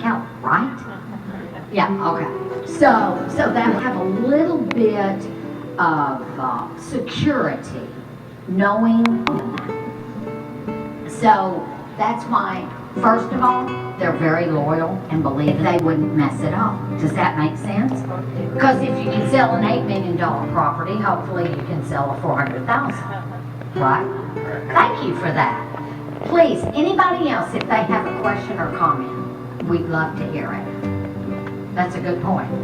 Keller, right? Yeah, okay. So that have a little bit of security knowing that. So that's why, first of all, they're very loyal and believe they wouldn't mess it up. Does that make sense? Because if you can sell an $8 million property, hopefully you can sell a $400,000, right? Thank you for that. Please, anybody else, if they have a question or comment, we'd love to hear it. That's a good point. He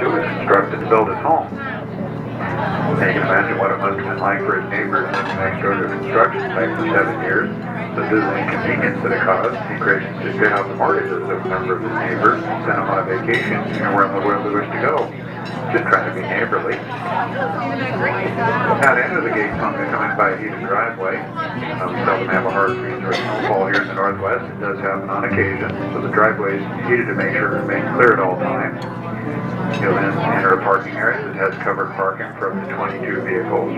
was instructed to build his home. And you can imagine what it must have been like for his neighbors next door to the construction site for 7 years. So this is the inconvenience that it caused. He just paid off the mortgages of a number of his neighbors, sent them on a vacation, where in the world they wish to go. Just trying to be neighborly. At the end of the gate, come in by a heated driveway. We seldom have a hard freeze or snowfall here in the Northwest. It does happen on occasion. So the driveway is heated to make sure it remains clear at all times. You'll then enter a parking area that has covered parking for up to 22 vehicles.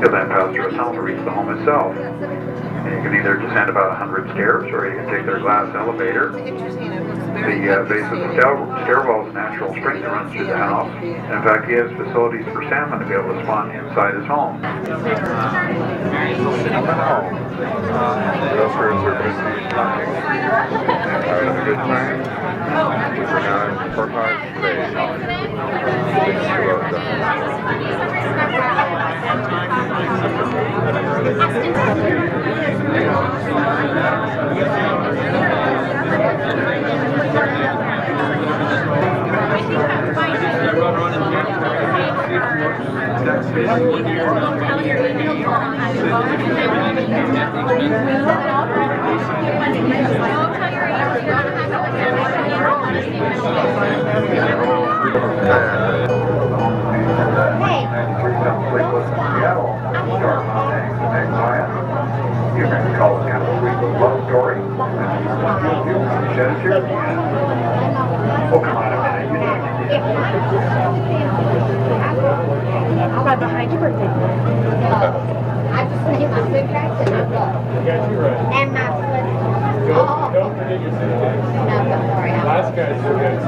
You'll then pass through a tunnel to reach the home itself. And you can either descend about 100 stairs, or you can take their glass elevator. The base of the stairwell is a natural spring that runs through the house. And in fact, he has facilities for salmon to be able to spawn inside his home. You can call it kind of a sweet little love story. Oh, come on a minute. I'll go behind your birthday. I just want to get my suitcase and I'm done. And my slip. Don't forget your suitcase. No, don't worry. Last guy's suitcase.